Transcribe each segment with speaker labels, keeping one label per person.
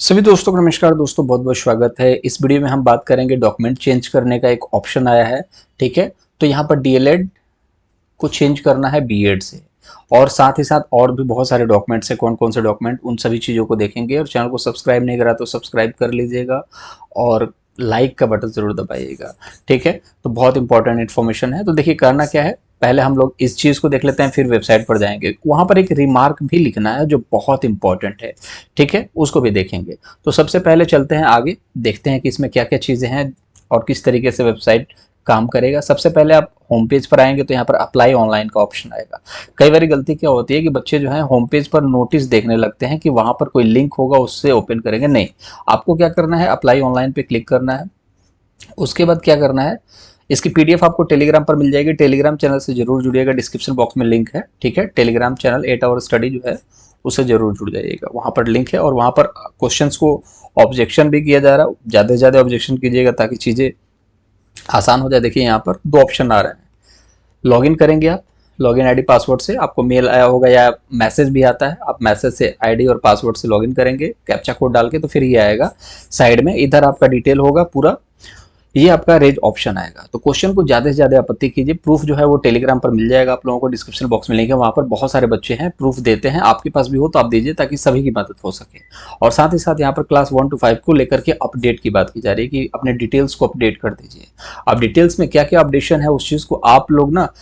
Speaker 1: सभी दोस्तों को नमस्कार दोस्तों, बहुत बहुत स्वागत है। इस वीडियो में हम बात करेंगे डॉक्यूमेंट चेंज करने का एक ऑप्शन आया है। ठीक है, तो यहाँ पर डीएलएड को चेंज करना है बीएड से, और साथ ही साथ और भी बहुत सारे डॉक्यूमेंट्स हैं। कौन कौन से डॉक्यूमेंट, उन सभी चीज़ों को देखेंगे। और चैनल को सब्सक्राइब नहीं करा तो सब्सक्राइब कर लीजिएगा और लाइक का बटन जरूर दबाइएगा। ठीक है, तो बहुत इंपॉर्टेंट इन्फॉर्मेशन है। तो देखिए करना क्या है, पहले हम लोग इस चीज़ को देख लेते हैं, फिर वेबसाइट पर जाएंगे। वहाँ पर एक रिमार्क भी लिखना है जो बहुत इंपॉर्टेंट है। ठीक है, उसको भी देखेंगे। तो सबसे पहले चलते हैं आगे, देखते हैं कि इसमें क्या क्या चीज़ें हैं और किस तरीके से वेबसाइट काम करेगा। सबसे पहले आप होम पेज पर आएंगे तो यहाँ पर अप्लाई ऑनलाइन का ऑप्शन आएगा। कई बार गलती क्या होती है कि बच्चे जो है होम पेज पर नोटिस देखने लगते हैं कि वहां पर कोई लिंक होगा उससे ओपन करेंगे। नहीं, आपको क्या करना है, अप्लाई ऑनलाइन पे क्लिक करना है। उसके बाद क्या करना है, इसकी पीडीएफ आपको टेलीग्राम पर मिल जाएगी। टेलीग्राम चैनल से जरूर जुड़िएगा, डिस्क्रिप्शन बॉक्स में लिंक है। ठीक है, टेलीग्राम चैनल 8 आवर स्टडी जो है उससे जरूर जुड़ जाइएगा, वहां पर लिंक है। और वहां पर क्वेश्चंस को ऑब्जेक्शन भी किया जा रहा है, ज्यादा से ज्यादा ऑब्जेक्शन कीजिएगा ताकि चीजें आसान हो जाए। देखिए यहाँ पर दो ऑप्शन आ रहे हैं। लॉगिन करेंगे आप, लॉगिन आईडी पासवर्ड से, आपको मेल आया होगा या मैसेज भी आता है। आप मैसेज से आईडी और पासवर्ड से लॉगिन करेंगे कैप्चा कोड डाल के, तो फिर ये आएगा साइड में। इधर आपका डिटेल होगा पूरा, ये आपका रेज ऑप्शन आएगा। तो क्वेश्चन को ज्यादा से ज्यादा आपत्ति कीजिए। प्रूफ जो है वो टेलीग्राम पर मिल जाएगा आप लोगों को, डिस्क्रिप्शन बॉक्स में लिंक है। वहां पर बहुत सारे बच्चे हैं, प्रूफ देते हैं। आपके पास भी हो तो आप दीजिए ताकि सभी की मदद हो सके। और साथ ही साथ यहाँ पर क्लास 1 to 5 को लेकर के अपडेट की बात की जा रही है कि अपने डिटेल्स को अपडेट कर दीजिए। अब डिटेल्स में क्या क्या अपडेशन है उस चीज को आप लोग ना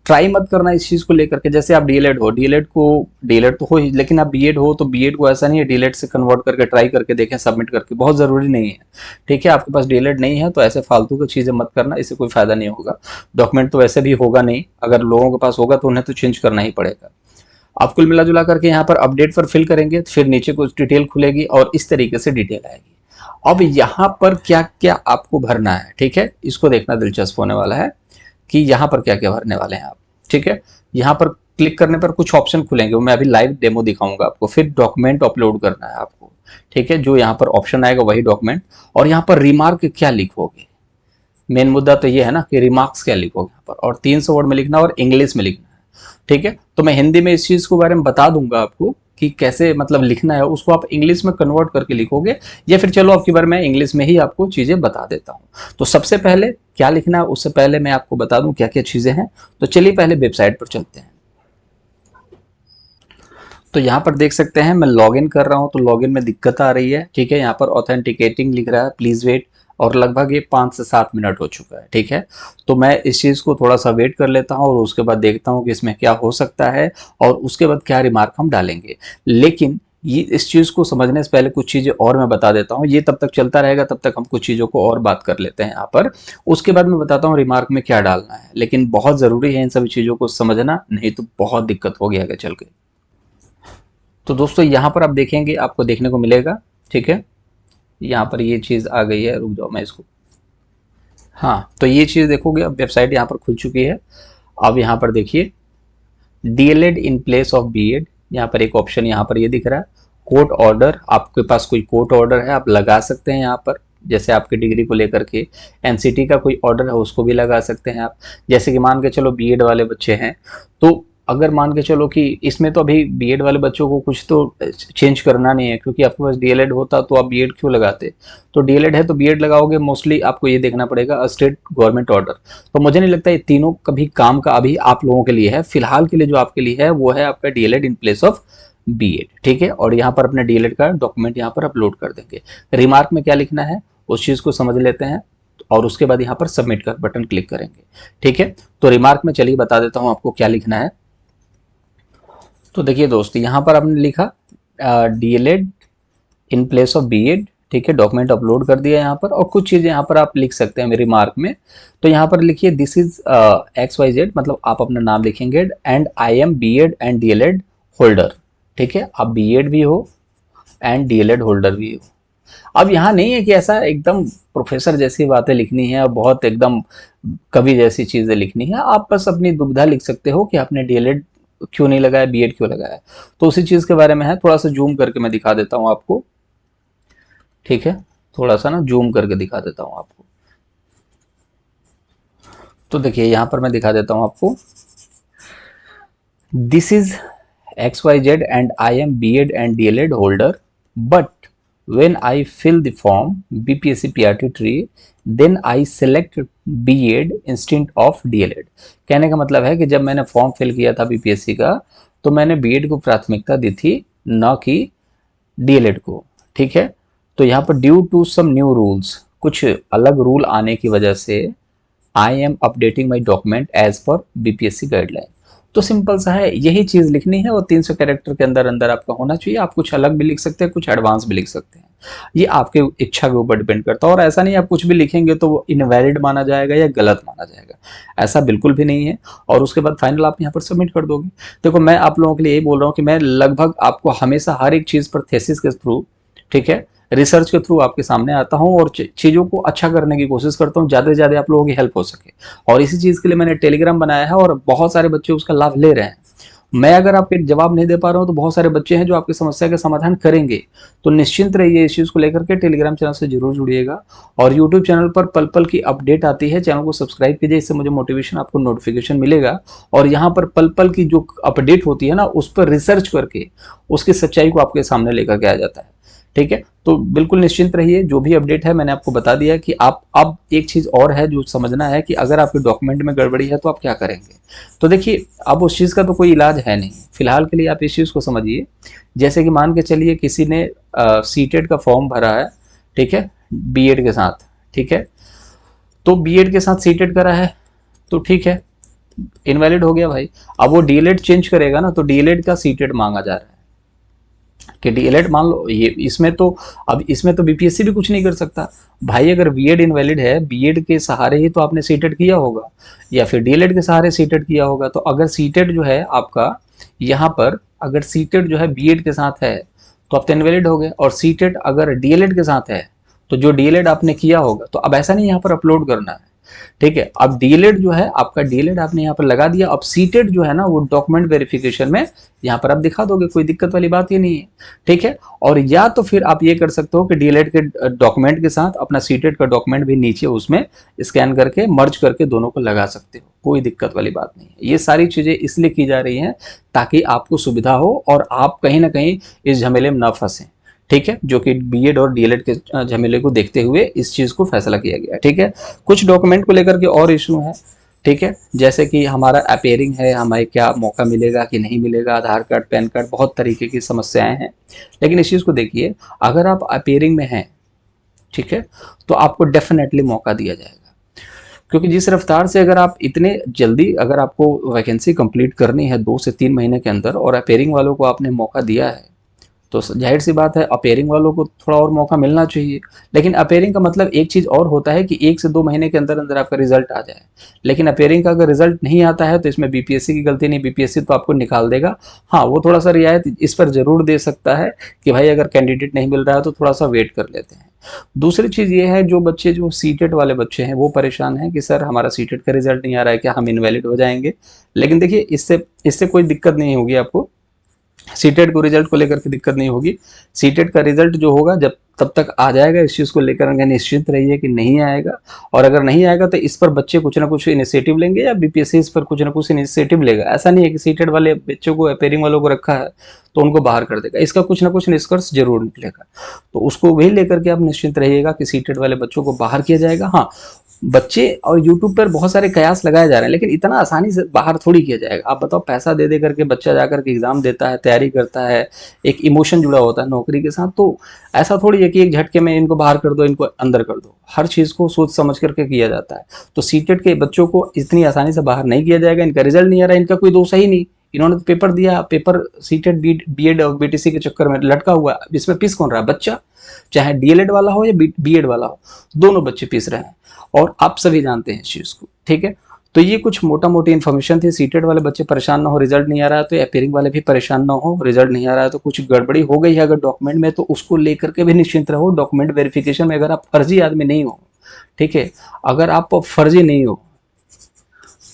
Speaker 1: ट्राई मत करना इस चीज को लेकर के। जैसे आप डीएलएड हो, डीएलएड तो हो ही, लेकिन आप बीएड हो तो बीएड को ऐसा नहीं है डीएलएड से कन्वर्ट करके ट्राई करके देखें, सबमिट करके, बहुत जरूरी नहीं है। ठीक है, आपके पास डीएलएड नहीं है तो ऐसे फालतू की चीजें मत करना, इससे कोई फायदा नहीं होगा। डॉक्यूमेंट तो वैसे भी होगा नहीं, अगर लोगों के पास होगा तो उन्हें तो चेंज करना ही पड़ेगा। आप कुल मिला जुला करके यहाँ पर अपडेट पर फिल करेंगे, फिर नीचे कुछ डिटेल खुलेगी और इस तरीके से डिटेल आएगी। अब यहाँ पर क्या क्या आपको भरना है, ठीक है, इसको देखना दिलचस्प होने वाला है कि यहाँ पर क्या क्या भरने वाले हैं आप। ठीक है, यहाँ पर क्लिक करने पर कुछ ऑप्शन खुलेंगे, वो मैं अभी लाइव डेमो दिखाऊंगा आपको। फिर डॉक्यूमेंट अपलोड करना है आपको। ठीक है, जो यहाँ पर ऑप्शन आएगा वही डॉक्यूमेंट। और यहाँ पर रिमार्क क्या लिखोगे, मेन मुद्दा तो ये है ना कि रिमार्क्स क्या लिखोगे यहाँ पर। और 300 वर्ड में लिखना और इंग्लिश में लिखना है। ठीक है, तो मैं हिंदी में इस चीज के बारे में बता दूंगा आपको कि कैसे मतलब लिखना है, उसको आप इंग्लिश में कन्वर्ट करके लिखोगे। या फिर चलो आपकी बार मैं इंग्लिश में ही आपको चीजें बता देता हूँ। तो सबसे पहले क्या लिखना है उससे पहले मैं आपको बता दूं क्या क्या चीजें हैं। तो चलिए पहले वेबसाइट पर चलते हैं। तो यहाँ पर देख सकते हैं मैं लॉगिन कर रहा हूँ तो लॉगिन में दिक्कत आ रही है। ठीक है, यहाँ पर ऑथेंटिकेटिंग लिख रहा है, प्लीज वेट। और लगभग ये 5 से 7 मिनट हो चुका है। ठीक है, तो मैं इस चीज को थोड़ा सा वेट कर लेता हूँ और उसके बाद देखता हूँ कि इसमें क्या हो सकता है और उसके बाद क्या रिमार्क हम डालेंगे। लेकिन ये इस चीज को समझने से पहले कुछ चीजें और मैं बता देता हूँ। ये तब तक चलता रहेगा, तब तक हम कुछ चीजों को और बात कर लेते हैं यहाँ पर। उसके बाद मैं बताता हूँ रिमार्क में क्या डालना है। लेकिन बहुत जरूरी है इन सभी चीजों को समझना, नहीं तो बहुत दिक्कत होगी आगे चल के। तो दोस्तों यहाँ पर आप देखेंगे, आपको देखने को मिलेगा। ठीक है, यहाँ पर ये चीज़ आ गई है, रुक जाओ मैं इसको, हाँ, तो ये चीज़ देखोगे, अब वेबसाइट यहाँ पर खुल चुकी है। अब यहाँ पर देखिए DElEd in place of BEd, यहाँ पर एक ऑप्शन यहाँ पर ये दिख रहा है कोर्ट ऑर्डर। आपके पास कोई कोर्ट ऑर्डर है आप लगा सकते हैं यहाँ पर। जैसे आपकी डिग्री को लेकर के एनसीटी का कोई ऑर्डर है उसको भी लगा सकते हैं आप। जैसे कि मान के चलो बीएड वाले बच्चे हैं, तो अगर मान के चलो कि इसमें तो अभी बीएड वाले बच्चों को कुछ तो चेंज करना नहीं है, क्योंकि आपके पास डीएलएड होता तो आप बीएड क्यों लगाते। तो डीएलएड है तो बीएड लगाओगे। मोस्टली आपको ये देखना पड़ेगा स्टेट गवर्नमेंट ऑर्डर। तो मुझे नहीं लगता ये तीनों कभी काम का अभी आप लोगों के लिए है। फिलहाल के लिए जो आपके लिए है वो है आपका DElEd in place of BEd. ठीक है, और यहाँ पर अपने डीएलएड का डॉक्यूमेंट यहाँ पर अपलोड कर देंगे। रिमार्क में क्या लिखना है उस चीज को समझ लेते हैं और उसके बाद यहाँ पर सबमिट का बटन क्लिक करेंगे। ठीक है, तो रिमार्क में चलिए बता देता हूँ आपको क्या लिखना है। तो देखिए दोस्त, यहाँ पर आपने लिखा DElEd in place of BEd. ठीक है, डॉक्यूमेंट अपलोड कर दिया यहाँ पर। और कुछ चीजें यहाँ पर आप लिख सकते हैं मेरी मार्क में। तो यहाँ पर लिखिए this is X Y Z, मतलब आप अपना नाम लिखेंगे and I am BEd and DElEd holder. ठीक है, आप बीएड भी हो एंड डीएलएड होल्डर भी हो। अब यहाँ नहीं है कि ऐसा एकदम प्रोफेसर जैसी बातें लिखनी है और बहुत एकदम कवि जैसी चीजें लिखनी है। आप बस अपनी दुविधा लिख सकते हो कि आपने डीएलएड क्यों नहीं लगाया, बीएड क्यों लगाया। तो उसी चीज के बारे में है, थोड़ा सा जूम करके मैं दिखा देता हूँ आपको। ठीक है, थोड़ा सा ना जूम करके दिखा देता हूँ आपको। तो देखिए यहाँ पर मैं दिखा देता हूँ आपको, this is X Y Z and I am BEd and DElEd holder, but when I fill the form BPSC PRT tree, then I select B.Ed instead of DLED। कहने का मतलब है कि जब मैंने फॉर्म फिल किया था बीपीएससी का तो मैंने बीएड को प्राथमिकता दी थी, न कि डीएलएड को। ठीक है, तो यहाँ पर due to some new rules, कुछ अलग रूल आने की वजह से I am updating my document as per BPSC guideline. तो सिंपल सा है, यही चीज लिखनी है और 300 कैरेक्टर के अंदर अंदर आपका होना चाहिए। आप कुछ अलग भी लिख सकते हैं, कुछ एडवांस भी लिख सकते हैं, ये आपके इच्छा के ऊपर डिपेंड करता है। और ऐसा नहीं आप कुछ भी लिखेंगे तो वो इनवैलिड माना जाएगा या गलत माना जाएगा, ऐसा बिल्कुल भी नहीं है। और उसके बाद फाइनल आप यहाँ पर सबमिट कर दोगे। देखो मैं आप लोगों के लिए यही बोल रहा हूँ कि मैं लगभग आपको हमेशा हर एक चीज पर थेसिस के थ्रू, ठीक है, रिसर्च के थ्रू आपके सामने आता हूं और चीजों को अच्छा करने की कोशिश करता हूं, ज्यादा से ज्यादा आप लोगों की हेल्प हो सके। और इसी चीज के लिए मैंने टेलीग्राम बनाया है और बहुत सारे बच्चे उसका लाभ ले रहे हैं। मैं अगर आपके जवाब नहीं दे पा रहा हूं तो बहुत सारे बच्चे हैं जो आपकी समस्या का समाधान करेंगे। तो निश्चिंत रहिए इस चीज को लेकर के, टेलीग्राम चैनल से जरूर जुड़िएगा। और यूट्यूब चैनल पर पल पल की अपडेट आती है, चैनल को सब्सक्राइब कीजिए, इससे मुझे मोटिवेशन, आपको नोटिफिकेशन मिलेगा। और यहाँ पर पल पल की जो अपडेट होती है ना, उस पर रिसर्च करके उसकी सच्चाई को आपके सामने लेकर के आ जाता है। ठीक है, तो बिल्कुल निश्चिंत रहिए, जो भी अपडेट है मैंने आपको बता दिया कि आप अब एक चीज और है जो समझना है कि अगर आपके डॉक्यूमेंट में गड़बड़ी है तो आप क्या करेंगे। तो देखिए अब उस चीज का तो कोई इलाज है नहीं, फिलहाल के लिए आप इस चीज को समझिए। जैसे कि मान के चलिए किसी ने सीटेट का फॉर्म भरा है, ठीक है, बीएड के साथ, ठीक है, तो बीएड के साथ सीटेट करा है तो ठीक है, इनवैलिड हो गया भाई। अब वो डीएलएड चेंज करेगा ना, तो डीएलएड का सीटेट मांगा जा रहा है कि डीएलएड मान लो ये, इसमें तो अब इसमें तो बीपीएससी भी कुछ नहीं कर सकता भाई। अगर बीएड इनवैलिड है, बीएड के सहारे ही तो आपने सीटेट किया होगा या फिर डीएलएड के सहारे सीटेट किया होगा। तो अगर सीटेट जो है आपका यहाँ पर, अगर सीटेट जो है बीएड के साथ है तो आप तो इनवैलिड हो गए। और सीटेट अगर डीएलएड के साथ है तो जो डीएलएड आपने किया होगा, तो अब ऐसा नहीं यहाँ पर अपलोड करना है, ठीक है। अब डीएलएड जो है आपका, डीएलएड आपने यहाँ पर लगा दिया, अब सीटेट जो है ना वो डॉक्यूमेंट वेरिफिकेशन में यहाँ पर आप दिखा दोगे, कोई दिक्कत वाली बात ही नहीं है, ठीक है। और या तो फिर आप ये कर सकते हो कि डीएलएड के डॉक्यूमेंट के साथ अपना सीटेट का डॉक्यूमेंट भी नीचे उसमें स्कैन करके मर्ज करके दोनों को लगा सकते हो, कोई दिक्कत वाली बात नहीं है। ये सारी चीजें इसलिए की जा रही हैं ताकि आपको सुविधा हो और आप कहीं ना कहीं इस झमेले में न फंसे, ठीक है, जो कि बीएड और डीएलएड के झमेले को देखते हुए इस चीज को फैसला किया गया, ठीक है। कुछ डॉक्यूमेंट को लेकर के और इशू है, ठीक है, जैसे कि हमारा अपेयरिंग है, हमें क्या मौका मिलेगा कि नहीं मिलेगा, आधार कार्ड, पैन कार्ड, बहुत तरीके की समस्याएं हैं। लेकिन इस चीज को देखिए, अगर आप अपेयरिंग में हैं, ठीक है, तो आपको डेफिनेटली मौका दिया जाएगा। क्योंकि जिस रफ्तार से अगर आप इतने जल्दी, अगर आपको वैकेंसी कंप्लीट करनी है 2 से 3 महीने के अंदर और अपेयरिंग वालों को आपने मौका दिया है, तो जाहिर सी बात है अपेयरिंग वालों को थोड़ा और मौका मिलना चाहिए। लेकिन अपेयरिंग का मतलब एक चीज और होता है कि 1 से 2 महीने के अंदर अंदर आपका रिजल्ट आ जाए। लेकिन अपेयरिंग का अगर रिजल्ट नहीं आता है तो इसमें बीपीएससी की गलती नहीं, बीपीएससी तो आपको निकाल देगा। हाँ, वो थोड़ा सा रियायत इस पर जरूर दे सकता है कि भाई अगर कैंडिडेट नहीं मिल रहा है तो थोड़ा सा वेट कर लेते हैं। दूसरी चीज ये है, जो बच्चे जो सीटेट वाले बच्चे हैं वो परेशान हैं कि सर हमारा सीटेट का रिजल्ट नहीं आ रहा है, क्या हम इनवैलिड हो जाएंगे। लेकिन देखिए इससे इससे कोई दिक्कत नहीं होगी आपको, सीटेट को रिजल्ट को लेकर के दिक्कत नहीं होगी। सीटेट का रिजल्ट जो होगा जब तब तक आ जाएगा, इस चीज को लेकर निश्चिंत रहिए कि नहीं आएगा। और अगर नहीं आएगा तो इस पर बच्चे कुछ ना कुछ इनिशिएटिव लेंगे या बीपीएससी इस पर कुछ ना कुछ इनिशिएटिव लेगा। ऐसा नहीं है कि सीटेट वाले बच्चों को, अपेयरिंग वालों को रखा है तो उनको बाहर कर देगा, इसका कुछ ना कुछ निष्कर्ष जरूर निकलेगा। तो उसको वही लेकर के आप निश्चिंत रहिएगा कि सीटेट वाले बच्चों को बाहर किया जाएगा। हाँ, बच्चे और यूट्यूब पर बहुत सारे कयास लगाए जा रहे हैं, लेकिन इतना आसानी से बाहर थोड़ी किया जाएगा। आप बताओ, पैसा दे दे करके बच्चा जाकर के एग्जाम देता है, तैयारी करता है, एक इमोशन जुड़ा होता है नौकरी के साथ, तो ऐसा थोड़ी है कि एक झटके में इनको बाहर कर दो, इनको अंदर कर दो। हर चीज को सोच समझ करके किया जाता है। तो सीटेट के बच्चों को इतनी आसानी से बाहर नहीं किया जाएगा। इनका रिजल्ट नहीं आ रहा है, इनका कोई दोष ही नहीं, इन्होंने तो पेपर दिया, पेपर सीटेट बीएड और बीटीसी के चक्कर में लटका हुआ, इसमें पीस कौन रहा है? बच्चा, चाहे डीएलएड वाला हो या बीएड वाला हो, दोनों बच्चे पीस रहे हैं और आप सभी जानते हैं इस चीज को, ठीक है। तो ये कुछ मोटा मोटी इन्फॉर्मेशन थी। सीटेट वाले बच्चे परेशान ना हो, रिजल्ट नहीं आ रहा है तो अपेयरिंग वाले भी परेशान ना हो, रिजल्ट नहीं आ रहा है तो कुछ गड़बड़ी हो गई है अगर डॉक्यूमेंट में, तो उसको लेकर के भी निश्चिंत रहो। डॉक्यूमेंट वेरिफिकेशन में अगर आप फर्जी आदमी नहीं हो, ठीक है, अगर आप फर्जी नहीं हो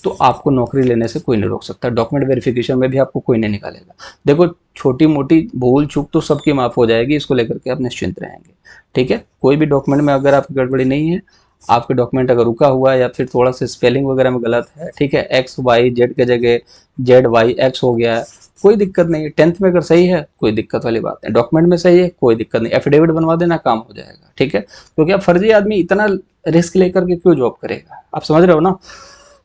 Speaker 1: तो आपको नौकरी लेने से कोई नहीं रोक सकता। डॉक्यूमेंट वेरिफिकेशन में भी आपको कोई नहीं निकालेगा। देखो, छोटी मोटी भूल चूक तो सबकी माफ हो जाएगी, इसको लेकर के आप निश्चिंत रहेंगे, ठीक है। कोई भी डॉक्यूमेंट में अगर आपकी गड़बड़ी नहीं है, आपके डॉक्यूमेंट अगर रुका हुआ है या फिर थोड़ा सा स्पेलिंग वगैरह में गलत है, ठीक है, एक्स वाई जेड के जगह जेड वाई एक्स हो गया है, कोई दिक्कत नहीं है। 10th में अगर सही है कोई दिक्कत वाली बात नहीं, डॉक्यूमेंट में सही है कोई दिक्कत नहीं, एफिडेविट बनवा देना काम हो जाएगा, ठीक है। क्योंकि अब फर्जी आदमी इतना रिस्क लेकर के क्यों जॉब करेगा, आप समझ रहे हो ना।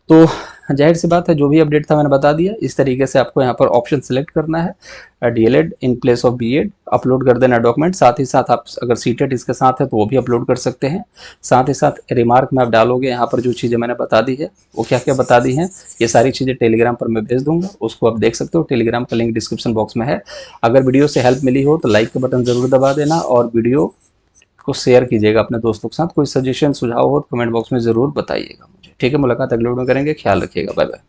Speaker 1: तो जाहिर सी बात है जो भी अपडेट था मैंने बता दिया। इस तरीके से आपको यहाँ पर ऑप्शन सेलेक्ट करना है, DElEd in place of BEd, upload कर देना डॉक्यूमेंट। साथ ही साथ आप अगर सीटेट इसके साथ है तो वो भी अपलोड कर सकते हैं। साथ ही साथ रिमार्क में आप डालोगे यहाँ पर जो चीज़ें मैंने बता दी है, वो क्या क्या बता दी हैं, ये सारी चीज़ें टेलीग्राम पर मैं भेज दूंगा, उसको आप देख सकते हो। टेलीग्राम का लिंक डिस्क्रिप्शन बॉक्स में है। अगर वीडियो से हेल्प मिली हो तो लाइक का बटन जरूर दबा देना और वीडियो को शेयर कीजिएगा अपने दोस्तों के साथ। कोई सजेशन सुझाव हो तो कमेंट बॉक्स में ज़रूर बताइएगा मुझे, ठीक है। मुलाकात अगले वीडियो में करेंगे, ख्याल रखिएगा, बाय बाय।